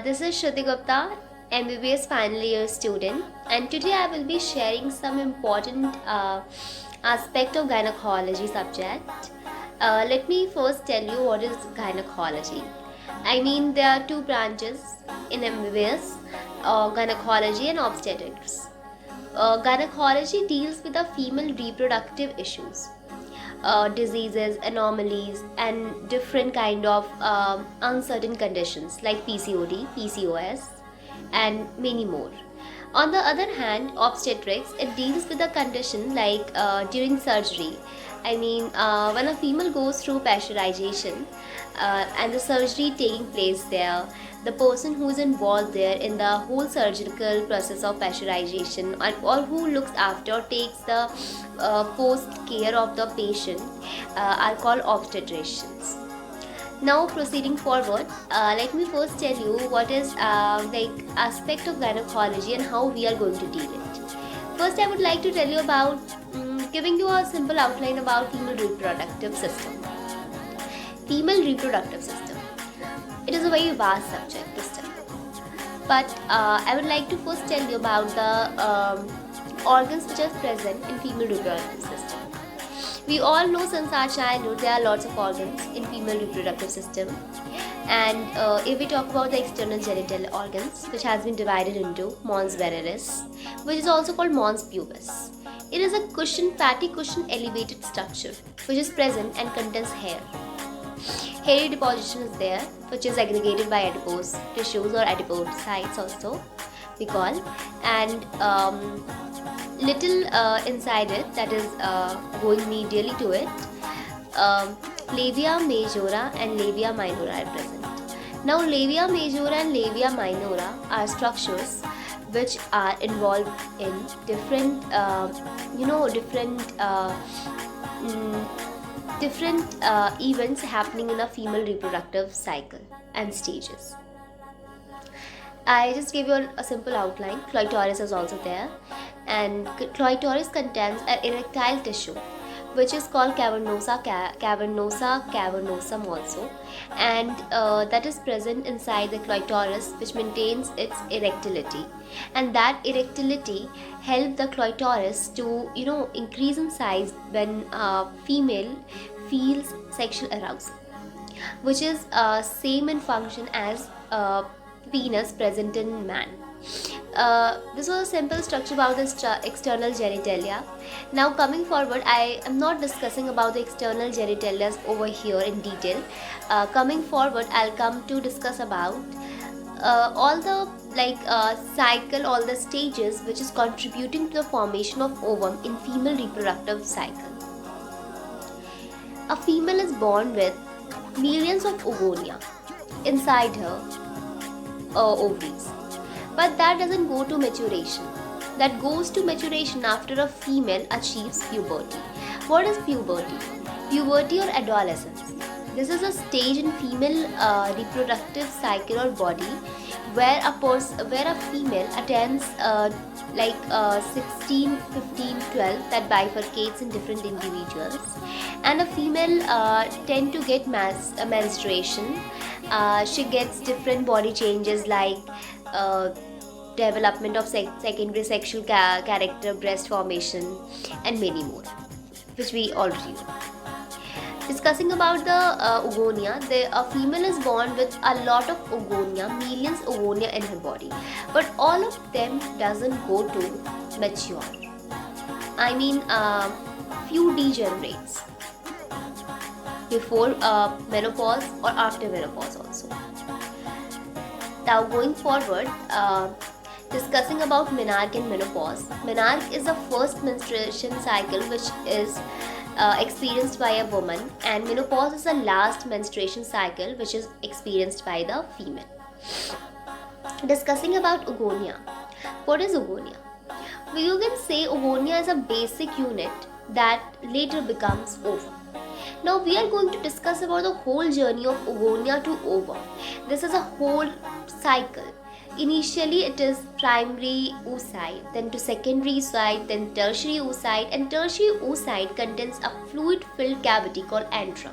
This is Shruti Gupta, MBBS final year student, and today I will be sharing some important aspect of gynecology subject. Let me first tell you what is gynecology. I mean, there are two branches in MBBS, gynecology and obstetrics. Gynecology deals with the female reproductive issues, diseases, anomalies, and different kind of uncertain conditions like PCOD, PCOS, and many more. On the other hand, obstetrics, it deals with a condition like during surgery. I mean, when a female goes through pasteurization and the surgery taking place there, the person who is involved there in the whole surgical process of pasteurization, or who looks after or takes the post care of the patient, are called obstetricians. Now proceeding forward, let me first tell you what is like aspect of gynecology and how we are going to deal it. First, I would like to tell you about giving you a simple outline about female reproductive system. Female reproductive system. It is a very vast subject this time, but I would like to first tell you about the organs which are present in female reproductive system. We all know since our childhood there are lots of organs in female reproductive system, and if we talk about the external genital organs, which has been divided into mons veneris, which is also called mons pubis. It is a fatty cushion elevated structure which is present and contains hair. Hairy deposition is there, which is aggregated by adipose tissues or adipocytes also we call, and little inside it, that is going medially to it, labia majora and labia minora are present. Now labia majora and labia minora are structures which are involved in different events happening in a female reproductive cycle and stages. I just gave you a simple outline. Clitoris is also there, and clitoris contains an erectile tissue which is called cavernosa cavernosum also, and that is present inside the clitoris, which maintains its erectility, and that erectility helps the clitoris to increase in size when female feels sexual arousal, which is same in function as penis present in man. This was a simple structure about the external genitalia. Now coming forward, I am not discussing about the external genitalia over here in detail. Coming forward, I'll come to discuss about all the cycle, all the stages which is contributing to the formation of ovum in female reproductive cycle. A female is born with millions of oogonia inside her ovaries, but that doesn't go to maturation. That goes to maturation after a female achieves puberty. What is puberty? Puberty or adolescence. This is a stage in female reproductive cycle or body where a female attains 16, 15, 12, that bifurcates in different individuals, and a female tend to get menstruation. She gets different body changes like development of secondary sexual character, breast formation, and many more, which we already know. Discussing about the oogonia, a female is born with a lot of oogonia, millions oogonia in her body, but all of them doesn't go to mature. I mean, few degenerates before menopause or after menopause also. Now going forward, discussing about menarche and menopause. Menarche is the first menstruation cycle which is experienced by a woman, and menopause is the last menstruation cycle which is experienced by the female. Discussing about oogonia. What is oogonia? Well, you can say oogonia is a basic unit that later becomes ovum. Now we are going to discuss about the whole journey of oogonia to ovum. This is a whole cycle. Initially it is primary oocyte, then to secondary oocyte, then tertiary oocyte, and tertiary oocyte contains a fluid filled cavity called antrum.